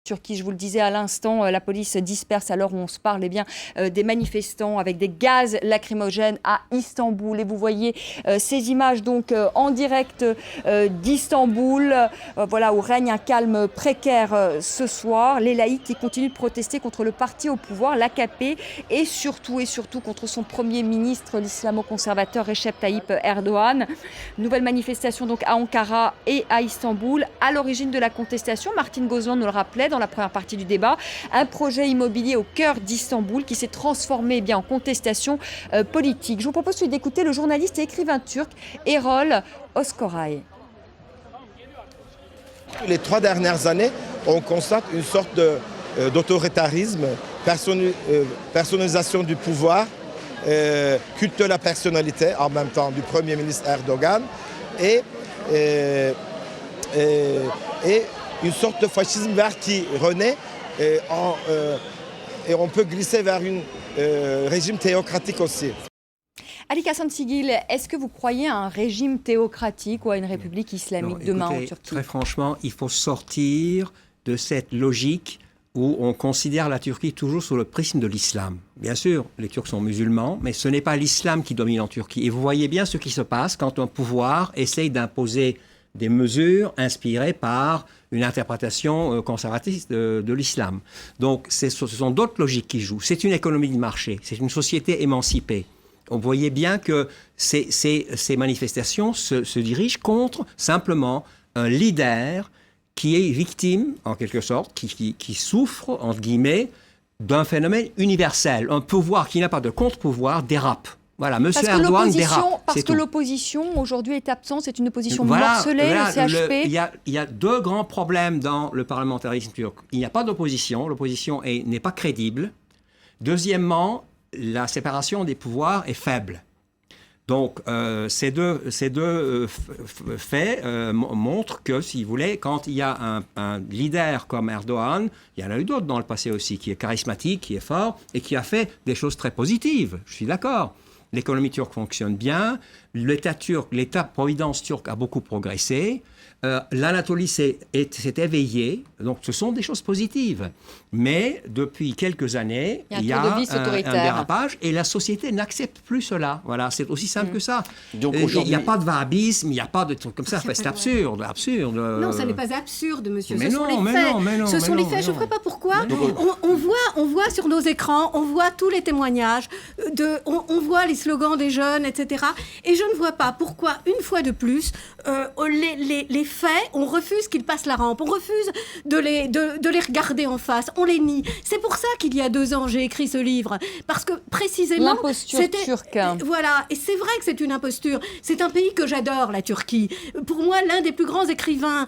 Turquie, je vous le disais à l'instant, la police disperse à l'heure où on se parle des manifestants avec des gaz lacrymogènes à Istanbul. Et vous voyez ces images donc en direct d'Istanbul, voilà, où règne un calme précaire ce soir. Les laïcs qui continuent de protester contre le parti au pouvoir, l'AKP, et surtout contre son Premier ministre, l'islamo-conservateur Recep Tayyip Erdogan. Nouvelle manifestation donc à Ankara et à Istanbul. À l'origine de la contestation, Martine Gozlan nous le rappelait dans la première partie du débat, un projet immobilier au cœur d'Istanbul qui s'est transformé en contestation politique. Je vous propose d'écouter le journaliste et écrivain turc Erol Özkoray. Les 3 dernières années, on constate une sorte d'autoritarisme, personnalisation du pouvoir, culte de la personnalité en même temps du Premier ministre Erdogan et une sorte de fascisme vert qui renaît et on peut glisser vers un régime théocratique aussi. Ali Kassansigil, est-ce que vous croyez à un régime théocratique ou à une république islamique demain en Turquie ? Très franchement, il faut sortir de cette logique où on considère la Turquie toujours sous le prisme de l'islam. Bien sûr, les Turcs sont musulmans, mais ce n'est pas l'islam qui domine en Turquie. Et vous voyez bien ce qui se passe quand un pouvoir essaye d'imposer des mesures inspirées par une interprétation conservatrice de l'islam. Donc, ce sont d'autres logiques qui jouent. C'est une économie de marché, c'est une société émancipée. On voyait bien que ces manifestations se dirigent contre simplement un leader qui est victime, en quelque sorte, qui souffre, entre guillemets, d'un phénomène universel. Un pouvoir qui n'a pas de contre-pouvoir dérape. Voilà, M. Erdogan dérape. Parce que l'opposition, aujourd'hui, est absente. C'est une opposition morcelée, le CHP. Il y a 2 grands problèmes dans le parlementarisme turc. Il n'y a pas d'opposition. L'opposition n'est pas crédible. Deuxièmement, la séparation des pouvoirs est faible. Donc, ces deux faits montrent que, si vous voulez, quand il y a un leader comme Erdogan, il y en a eu d'autres dans le passé aussi, qui est charismatique, qui est fort et qui a fait des choses très positives. Je suis d'accord. L'économie turque fonctionne bien. L'État-providence turc a beaucoup progressé. L'Anatolie s'est éveillée. Donc, ce sont des choses positives. Mais depuis quelques années, il y a un dérapage et la société n'accepte plus cela. Voilà, c'est aussi simple que ça. Donc, il n'y a pas de wahhabisme, il n'y a pas de trucs comme ça. C'est absurde. Non, ça n'est pas absurde, monsieur. Ce sont les faits. Ce sont les faits. Je ne ferai pas pourquoi. On voit sur nos écrans, on voit tous les témoignages, on voit les slogans des jeunes, etc. Et je ne vois pas pourquoi, une fois de plus, les faits, on refuse qu'ils passent la rampe. On refuse de les regarder en face. On les nie. C'est pour ça qu'il y a 2 ans, j'ai écrit ce livre. Parce que, précisément... L'imposture turque. Voilà. Et c'est vrai que c'est une imposture. C'est un pays que j'adore, la Turquie. Pour moi, l'un des plus grands écrivains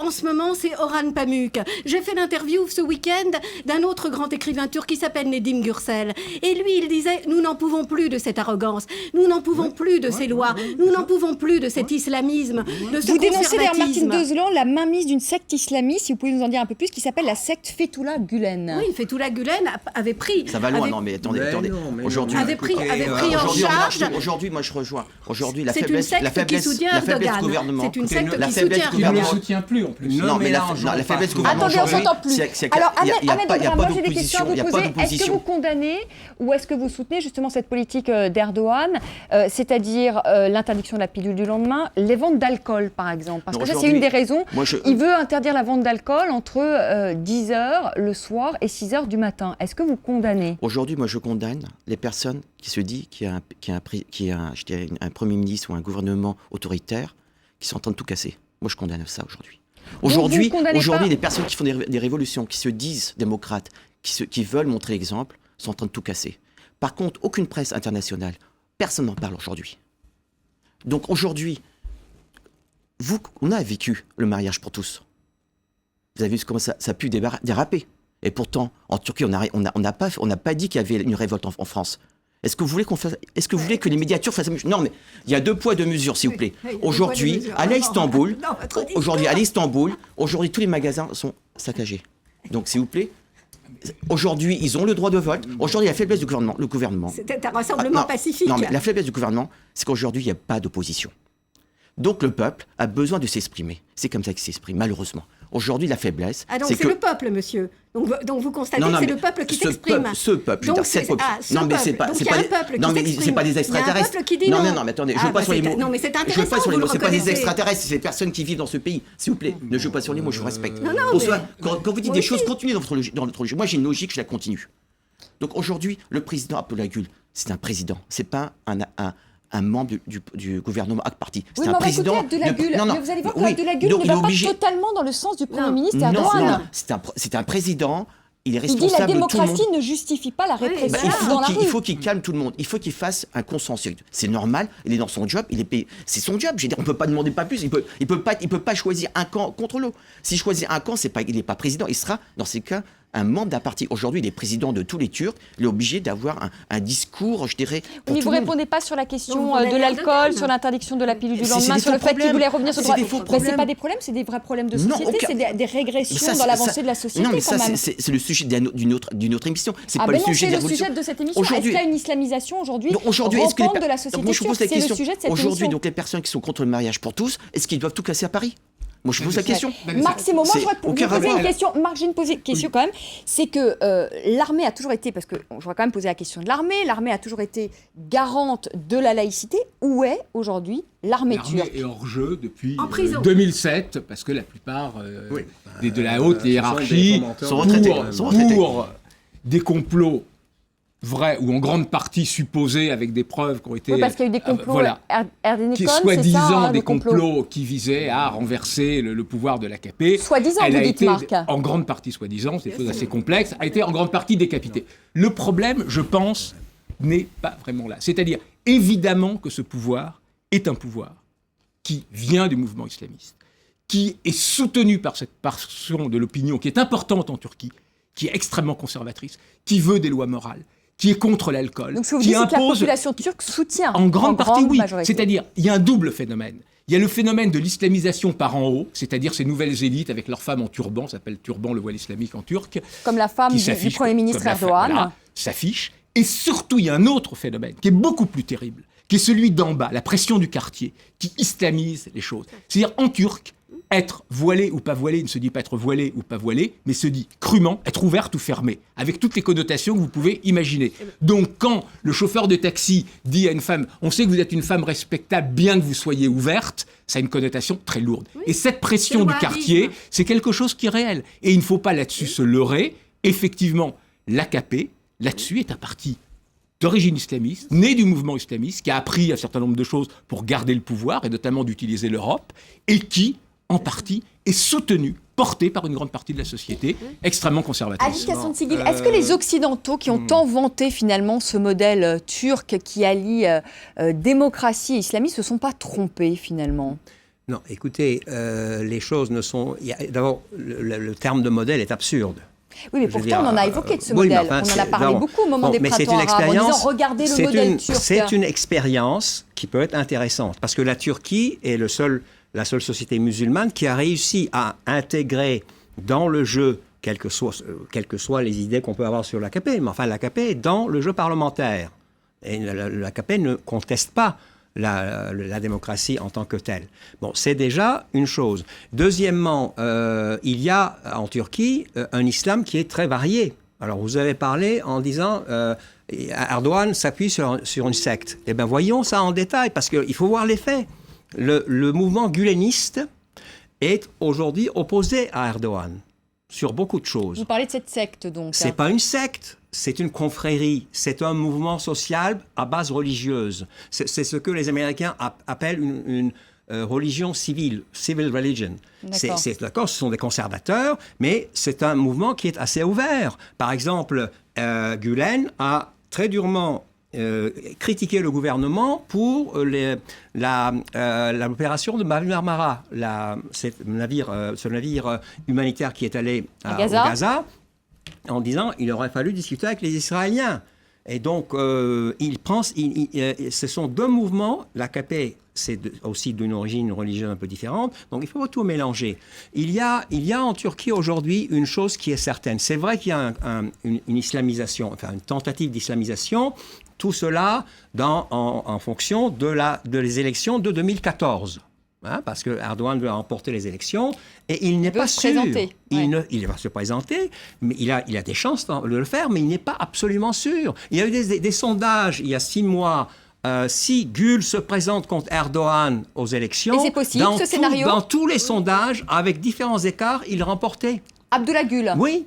en ce moment, c'est Orhan Pamuk. J'ai fait l'interview ce week-end d'un autre grand écrivain turc qui s'appelle Nedim Gürsel. Et lui, il disait, nous n'en pouvons plus de cette arrogance. Nous n'en pouvons plus de ces lois. Nous n'en pouvons plus de cet islamisme, de ce Vous dénoncez d'ailleurs, conservatisme. Martine Gozlan, la mainmise d'une secte islamiste, si vous pouvez nous en dire un peu plus, qui s'appelle la secte Fethullah Gülen. Oui, Fethullah Gülen avait pris... Ça va loin, non mais attendez. Aujourd'hui, avait pris en charge... Aujourd'hui, moi je rejoins. Aujourd'hui, la C'est une secte qui soutient Erdogan. Du gouvernement. C'est une secte La qui faiblesse soutient du Il ne le gouvernement. soutient plus en plus. Non, mais la faiblesse du gouvernement. Attendez, on aujourd'hui, s'entend plus. c'est qu'il Alors, n'y a Ahmed pas Abram, moi j'ai des d'opposition. questions à vous Il n'y a pas poser. Est-ce que d'opposition. vous condamnez ou est-ce que vous soutenez justement cette politique d'Erdogan, c'est-à-dire l'interdiction de la pilule du lendemain, les ventes d'alcool par exemple? Parce que ça c'est une des raisons. Il veut interdire la vente d'alcool entre 10h le soir et 6h du matin. Est-ce que vous condamnez? Aujourd'hui, moi je condamne les personnes qui se disent qu'il y a un Premier ministre ou un gouvernement autoritaire qui sont en train de tout casser. Moi je condamne ça aujourd'hui. Aujourd'hui, les personnes qui font des révolutions, qui se disent démocrates, qui veulent montrer l'exemple, sont en train de tout casser. Par contre, aucune presse internationale, personne n'en parle aujourd'hui. Donc aujourd'hui, on a vécu le mariage pour tous. Vous avez vu comment ça a pu déraper. Et pourtant, en Turquie, on n'a pas dit qu'il y avait une révolte en France. Est-ce que vous voulez que les médias turcs fassent la même chose? Non, mais il y a 2 poids 2 mesures, s'il vous plaît. Aujourd'hui, allez à Istanbul. Aujourd'hui, tous les magasins sont saccagés. Donc, s'il vous plaît. Aujourd'hui, ils ont le droit de vote. Aujourd'hui, la faiblesse du gouvernement. Le gouvernement. C'était un rassemblement pacifique. Non, mais la faiblesse du gouvernement, c'est qu'aujourd'hui, il n'y a pas d'opposition. Donc, le peuple a besoin de s'exprimer. C'est comme ça qu'il s'exprime, malheureusement. Aujourd'hui, la faiblesse. Ah, donc c'est c'est que... le peuple, monsieur. Donc vous constatez Non, que c'est mais le peuple qui ce s'exprime. Ce peuple, je veux dire, cette population. Non, mais c'est pas. Donc C'est il y a pas un des... peuple qui Non, mais s'exprime. c'est pas des Il y a un extraterrestres. peuple qui dit non, non. non, mais attendez, je Ah, joue pas sur les mots. Non, mais c'est Je joue intéressant. pas sur les vous mots. le C'est pas des reconnaissez. extraterrestres, c'est des personnes qui vivent dans ce pays. S'il vous plaît, ne jouez pas sur les mots, je vous respecte. Non, Bonsoir. mais- Quand vous dites Moi des choses, aussi. continuez dans votre logique. Moi, j'ai une logique, je la continue. Donc aujourd'hui, le président Abdoulaye, c'est un président. C'est pas un membre du gouvernement Ak Party. C'est Oui, un mais on va président. écouter Abdoulaye Gül. Non, non. Mais vous allez voir que Oui. Abdoulaye Gül Donc, ne il est va pas obligé- totalement dans le sens du Premier Non. ministre Non, Erdogan. non, c'est un président. Il est Il dit la responsable de tout le monde. démocratie ne justifie pas la répression bah, dans la rue. Il faut qu'il calme tout le monde. Il faut qu'il fasse un consensus. C'est normal. Il est dans son job. Il est payé. C'est son job. Je veux dire, on peut pas demander pas plus. Il peut pas choisir un camp contre l'autre. S'il choisit un camp, il n'est pas président. Il sera dans ces cas un membre d'un parti. Aujourd'hui, il est président de tous les Turcs. Il est obligé d'avoir un discours, je dirais. Pour Mais tout vous le monde. répondez pas sur la question Donc, vous de avez l'alcool, Erdogan. sur l'interdiction de la pilule du C'est lendemain, des sur le faux fait qu'il problèmes. voulait revenir sur le C'est droit. des faux Mais c'est problèmes. pas des problèmes, c'est des vrais problèmes de Non, société, aucun- c'est des régressions Ça, dans ça- l'avancée de la société Non, mais quand ça, même. c'est le sujet d'une autre émission. C'est Ah pas ben le non, sujet c'est de la le révolution. sujet de cette émission. Est-ce Aujourd'hui- qu'il y a une islamisation aujourd'hui Donc aujourd'hui, est-ce que rampante de la société donc moi, je vous pose la turque? C'est le question. sujet de cette Aujourd'hui, émission. donc les personnes qui sont contre le mariage pour tous, est-ce qu'ils doivent tout casser à Paris? Moi, je pose la question. Maximo, moi C'est je voudrais vous aucun poser rapport. une question. Marc, j'ai une question quand même. C'est que l'armée a toujours été, parce que je voudrais quand même poser la question de l'armée, l'armée a toujours été garante de la laïcité. Où est aujourd'hui l'armée L'armée turque? est hors jeu depuis En prison. 2007, parce que la plupart Oui. de la haute ce sont des hiérarchie, fomenteurs sont retraités. pour des complots vrais ou en grande partie supposés avec des preuves qui ont été... Oui, parce qu'il y a eu des complots voilà. Erdogan, Qui c'est ça, soi-disant hein, des complots qui visaient à renverser le pouvoir de l'AKP. Soi-disant, Elle vous a dites, été, Marc. en grande partie soi-disant, c'est des choses assez complexes, a été en grande partie décapitée. Le problème, je pense, n'est pas vraiment là. C'est-à-dire, évidemment que ce pouvoir est un pouvoir qui vient du mouvement islamiste, qui est soutenu par cette portion de l'opinion qui est importante en Turquie, qui est extrêmement conservatrice, qui veut des lois morales, qui est contre l'alcool, Donc ce que vous qui dites, c'est que la impose population turque soutient en grande partie, oui. majorité. C'est-à-dire, il y a un double phénomène. Il y a le phénomène de l'islamisation par en haut, c'est-à-dire ces nouvelles élites avec leurs femmes en turban, ça s'appelle turban, le voile islamique en turc, Comme la femme qui du s'affiche Premier ministre comme la femme, Erdogan. voilà, s'affiche. Et surtout, il y a un autre phénomène qui est beaucoup plus terrible, qui est celui d'en bas, la pression du quartier, qui islamise les choses. C'est-à-dire, en turc, être voilé ou pas voilé ne se dit pas être voilé ou pas voilé, mais se dit crûment être ouverte ou fermée, avec toutes les connotations que vous pouvez imaginer. Donc quand le chauffeur de taxi dit à une femme « on sait que vous êtes une femme respectable, bien que vous soyez ouverte », ça a une connotation très lourde. Et cette pression C'est le du wahhabisme. quartier, c'est quelque chose qui est réel. Et il ne faut pas là-dessus se leurrer. Effectivement, l'AKP, là-dessus, est un parti d'origine islamiste, né du mouvement islamiste, qui a appris un certain nombre de choses pour garder le pouvoir, et notamment d'utiliser l'Europe, et qui, en partie, est soutenu, porté par une grande partie de la société, extrêmement conservatrice. Ali Kassansligil, est-ce que les Occidentaux qui ont tant vanté finalement ce modèle turc qui allie démocratie et islamisme ne se sont pas trompés finalement? Non, écoutez, les choses ne sont... D'abord, le terme de modèle est absurde. Oui, mais Je veux pourtant, dire, on en a évoqué de ce oui, mais modèle. enfin, On en a parlé bon, beaucoup au moment des mais c'est printemps une arabes, en disant expérience- regardez le modèle turc. C'est une expérience qui peut être intéressante, parce que la Turquie est la seule société musulmane qui a réussi à intégrer dans le jeu, quelles que soient les idées qu'on peut avoir sur l'AKP, mais enfin l'AKP est dans le jeu parlementaire. Et l'AKP ne conteste pas la démocratie en tant que telle. Bon, c'est déjà une chose. Deuxièmement, il y a en Turquie un islam qui est très varié. Alors, vous avez parlé en disant Erdogan s'appuie sur une secte. Eh bien, voyons ça en détail, parce qu'il faut voir les faits. Le mouvement guleniste est aujourd'hui opposé à Erdogan sur beaucoup de choses. Vous parlez de cette secte donc. C'est pas une secte, c'est une confrérie, c'est un mouvement social à base religieuse. C'est ce que les Américains appellent une religion civile, civil religion. D'accord, ce sont des conservateurs, mais c'est un mouvement qui est assez ouvert. Par exemple, Gülen a très durement critiqué le gouvernement pour l'opération de Marmara, ce navire humanitaire qui est allé au Gaza, en disant qu'il aurait fallu discuter avec les Israéliens. Et donc, ce sont deux mouvements. L'AKP, c'est aussi d'une origine religieuse un peu différente. Donc, il faut tout mélanger. Il y a en Turquie aujourd'hui une chose qui est certaine. C'est vrai qu'il y a une islamisation, enfin une tentative d'islamisation. Tout cela en fonction des élections de 2014. parce que Erdogan veut remporter les élections et il n'est veut pas se sûr. présenter. Il va se présenter, mais il a des chances de le faire, mais il n'est pas absolument sûr. Il y a eu des sondages il y a 6 mois. Si Gül se présente contre Erdogan aux élections, et c'est possible, ce scénario dans tous les sondages, avec différents écarts, il remportait. Abdullah Gül. Oui.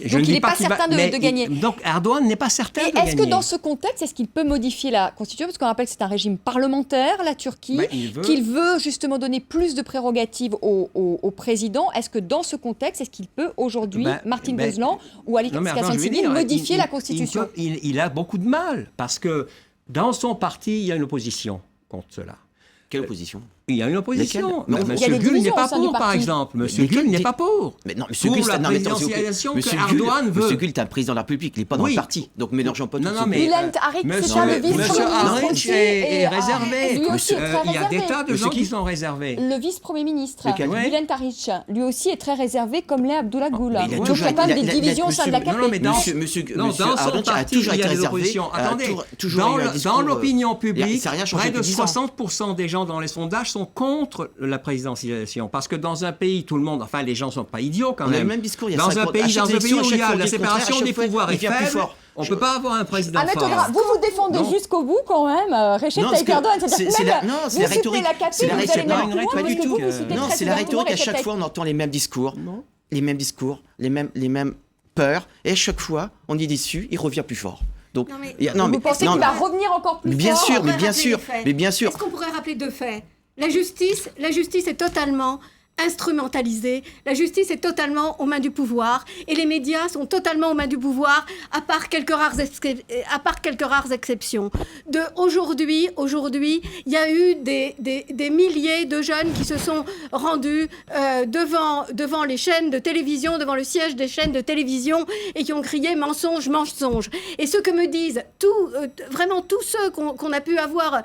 Donc il n'est pas certain de gagner. Donc Erdogan n'est pas certain de gagner. Est-ce que dans ce contexte, est-ce qu'il peut modifier la Constitution? Parce qu'on rappelle que c'est un régime parlementaire, la Turquie, qu'il veut justement donner plus de prérogatives au président. Est-ce que dans ce contexte, est-ce qu'il peut aujourd'hui, Martin Bozlan ou Ali Kachanoglu, modifier la Constitution? Il a beaucoup de mal, parce que dans son parti, il y a une opposition contre cela. Quelle opposition? Il y a une opposition. Monsieur Gül n'est pas pour, par exemple. Monsieur Gül n'est pas pour. Mais non, Monsieur Gül, la présidentialisation que Erdogan veut. Monsieur Gül est un président de la République, il n'est pas dans le parti. Donc mélangeons pas tout ça. Bülent Arıç, c'est ça, le vice-premier ministre est réservé. Lui aussi est très réservé. Il y a des tas de gens qui sont réservés. Le vice-premier ministre, Bülent Arıç, lui aussi est très réservé, comme l'est Abdullah Gül. Donc il y a pas des divisions au sein de la KP. Non, mais dans son parti, il y a des oppositions. Attendez, dans l'opinion publique, près de 60% des gens dans les sondages sont contre la présidentialisation. Parce que dans un pays, tout le monde, enfin les gens ne sont pas idiots quand même. On a le même discours il y a dans un pays où il y a la séparation des pouvoirs est faible, on ne peut pas avoir un président fort. Vous vous défendez jusqu'au bout quand même, Recep Tayyip Erdogan. C'est-à-dire que c'est la rhétorique. C'est la rhétorique. Pas du tout. Non, c'est la rhétorique. À chaque fois, on entend les mêmes discours, les mêmes peurs, et à chaque fois, on est déçu, il revient plus fort. Donc, vous pensez qu'il va revenir encore plus fort? Bien sûr, mais bien sûr. Est-ce qu'on pourrait rappeler 2 faits? La justice est totalement instrumentalisée. La justice est totalement aux mains du pouvoir et les médias sont totalement aux mains du pouvoir, à part quelques rares exceptions. Aujourd'hui, il y a eu des milliers de jeunes qui se sont rendus devant les chaînes de télévision, devant le siège des chaînes de télévision et qui ont crié mensonge, mensonge. Et ce que me disent vraiment tous ceux qu'on a pu avoir,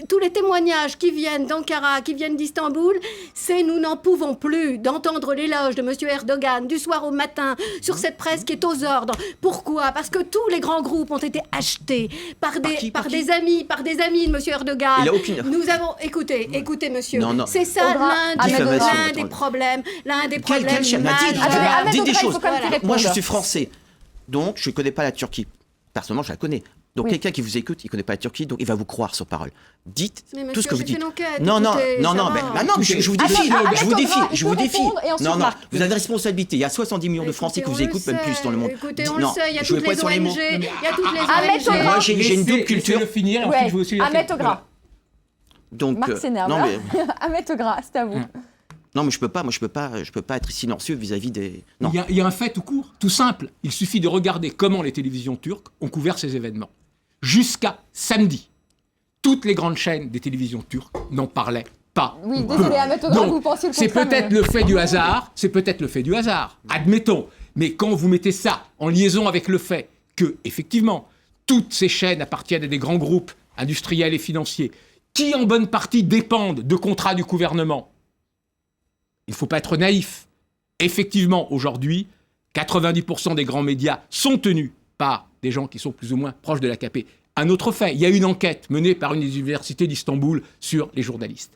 tous les témoignages qui viennent d'Ankara, qui viennent d'Istanbul, c'est nous n'en pouvons plus d'entendre l'éloge de M. Erdogan du soir au matin sur cette presse qui est aux ordres. Pourquoi? Parce que tous les grands groupes ont été achetés par des amis de M. Erdogan. Il a aucune... Nous avons... Écoutez, monsieur. Non. C'est ça l'un des problèmes. Dites des choses. Moi, je suis français. Donc, je ne connais pas la Turquie. Personnellement, je la connais. Donc quelqu'un qui vous écoute, il ne connaît pas la Turquie, donc il va vous croire sur parole. Dites tout ce que vous dites. Non, je vous défie. Non, vous avez des responsabilités. Il y a 70 millions de Français qui vous écoutent, même plus dans le monde. Écoutez, on le sait, il y a toutes les ONG, il y a toutes les ONG. Moi, j'ai une double culture. Laissez-le finir, ensuite je vous aussi. Ahmet Ogra. Donc, Marc s'énerve. Ahmet Ogra, c'est à vous. Non, mais je peux pas être silencieux vis-à-vis des... Non. Il y a un fait tout court, tout simple. Il suffit de regarder comment les télévisions turques ont couvert ces événements. Jusqu'à samedi, toutes les grandes chaînes des télévisions turques n'en parlaient pas. Oui, désolé, Ahmet Ogra, vous pensez le contraire. C'est peut-être le fait du hasard, admettons. Mais quand vous mettez ça en liaison avec le fait que, effectivement, toutes ces chaînes appartiennent à des grands groupes industriels et financiers qui, en bonne partie, dépendent de contrats du gouvernement, il ne faut pas être naïf. Effectivement, aujourd'hui, 90% des grands médias sont tenus par des gens qui sont plus ou moins proches de l'AKP. Un autre fait, il y a une enquête menée par une des universités d'Istanbul sur les journalistes.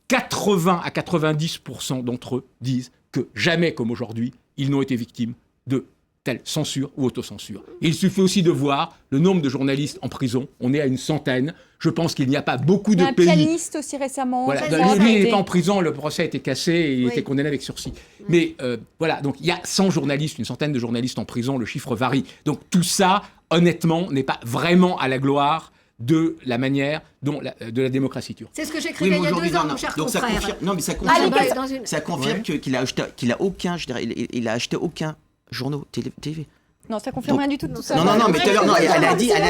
80 à 90% d'entre eux disent que jamais comme aujourd'hui, ils n'ont été victimes de telle censure ou autocensure. Il suffit aussi de voir le nombre de journalistes en prison. On est à une centaine. Je pense qu'il n'y a pas beaucoup de pays... Il y a un pianiste aussi récemment. Voilà. Lui, il n'est pas en prison, le procès a été cassé et il était condamné avec sursis. Mais voilà, donc il y a 100 journalistes, une centaine de journalistes en prison, le chiffre varie. Donc tout ça, honnêtement, n'est pas vraiment à la gloire de la manière dont de la démocratie turque. C'est ce que j'écrivais il y a 2 ans, mon cher confrère. Ça confirme qu'il a acheté aucun journaux TV. Non, ça confirme rien du tout ça. Non, mais tout à l'heure, elle a dit qu'elle a...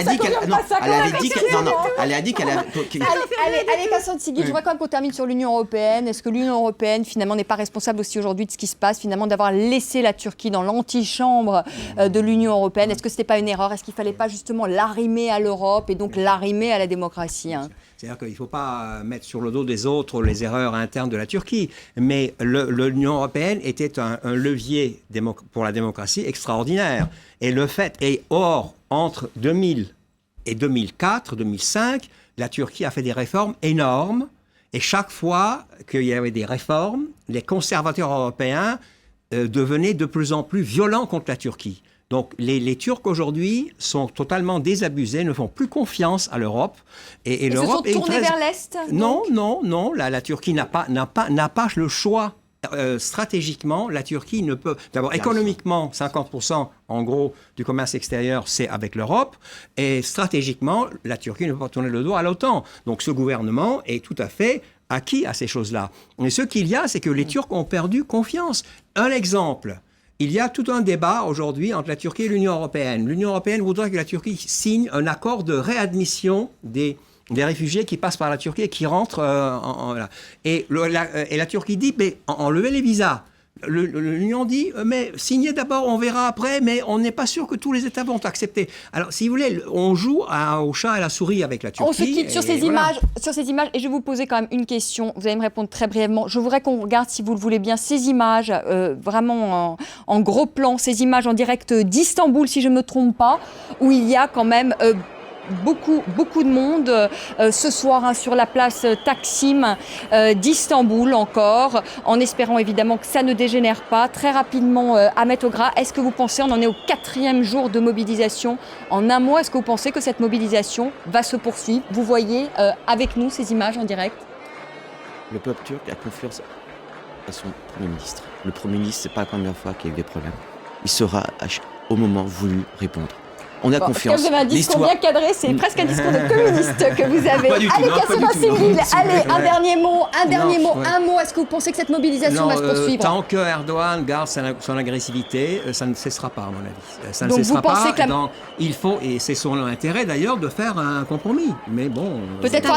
Allez, Kachanoglu, je voudrais quand même qu'on termine sur l'Union européenne. Est-ce que l'Union européenne, finalement, n'est pas responsable aussi aujourd'hui de ce qui se passe, finalement, d'avoir laissé la Turquie dans l'antichambre de l'Union européenne? Est-ce que ce n'était pas une erreur? Est-ce qu'il ne fallait pas justement l'arrimer à l'Europe et donc l'arrimer à la démocratie? C'est-à-dire qu'il ne faut pas mettre sur le dos des autres les erreurs internes de la Turquie. Mais l'Union européenne était un levier pour la démocratie extraordinaire. Et le fait, entre 2000 et 2004, 2005, la Turquie a fait des réformes énormes. Et chaque fois qu'il y avait des réformes, les conservateurs européens devenaient de plus en plus violents contre la Turquie. Donc les Turcs aujourd'hui sont totalement désabusés, ne font plus confiance à l'Europe. Et l'Europe se sont tournés vers l'Est donc... Non. La Turquie n'a pas le choix. Stratégiquement, la Turquie ne peut... D'abord, économiquement, 50% en gros du commerce extérieur, c'est avec l'Europe. Et stratégiquement, la Turquie ne peut pas tourner le dos à l'OTAN. Donc ce gouvernement est tout à fait acquis à ces choses-là. Mais ce qu'il y a, c'est que les Turcs ont perdu confiance. Un exemple... Il y a tout un débat aujourd'hui entre la Turquie et l'Union européenne. L'Union européenne voudrait que la Turquie signe un accord de réadmission des réfugiés qui passent par la Turquie et qui rentrent et la Turquie dit, mais enlevez les visas. L'Union dit, mais signez d'abord, on verra après, mais on n'est pas sûr que tous les États vont accepter. Alors, si vous voulez, on joue au chat et à la souris avec la Turquie. On se quitte sur ces images, et je vais vous poser quand même une question. Vous allez me répondre très brièvement. Je voudrais qu'on regarde, si vous le voulez bien, ces images, vraiment en gros plan, ces images en direct d'Istanbul, si je ne me trompe pas, où il y a quand même... beaucoup de monde ce soir sur la place Taksim d'Istanbul encore, en espérant évidemment que ça ne dégénère pas. Très rapidement, Ahmet Ogra, est-ce que vous pensez, on en est au 4e jour de mobilisation, en un mois, est-ce que vous pensez que cette mobilisation va se poursuivre? Vous voyez avec nous ces images en direct? Le peuple turc a confiance à son Premier ministre. Le Premier ministre, c'est pas la première fois qu'il y a eu des problèmes. Il saura au moment voulu répondre. On a confiance. Vous avez un discours bien cadré, c'est presque un discours de communiste que vous avez. Allez, Kassem Singil, allez, un dernier mot, un mot. Est-ce que vous pensez que cette mobilisation va se poursuivre? Tant que Erdogan garde son agressivité, ça ne cessera pas, à mon avis. Ça ne Donc cessera vous pensez pas. que Il faut, et c'est son intérêt d'ailleurs, de faire un compromis. Mais bon. Peut-être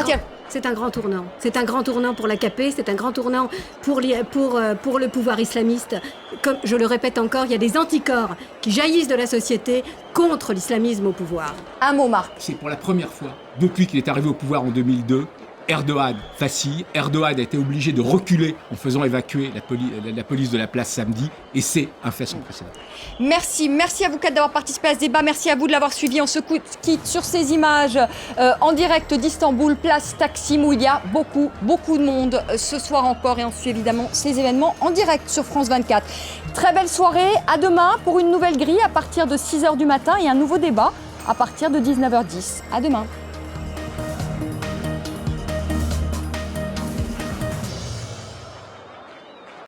C'est un grand tournant. C'est un grand tournant pour l'AKP, c'est un grand tournant pour le pouvoir islamiste. Comme je le répète encore, il y a des anticorps qui jaillissent de la société contre l'islamisme au pouvoir. Un mot, Marc. C'est pour la première fois, depuis qu'il est arrivé au pouvoir en 2002, Erdogan vacille. Erdogan a été obligé de reculer en faisant évacuer la police de la place samedi. Et c'est un fait sans précédent. Merci à vous quatre d'avoir participé à ce débat. Merci à vous de l'avoir suivi. On se quitte sur ces images en direct d'Istanbul, place Taksim, où il y a beaucoup de monde ce soir encore. Et on suit évidemment ces événements en direct sur France 24. Très belle soirée. À demain pour une nouvelle grille à partir de 6h du matin et un nouveau débat à partir de 19h10. À demain.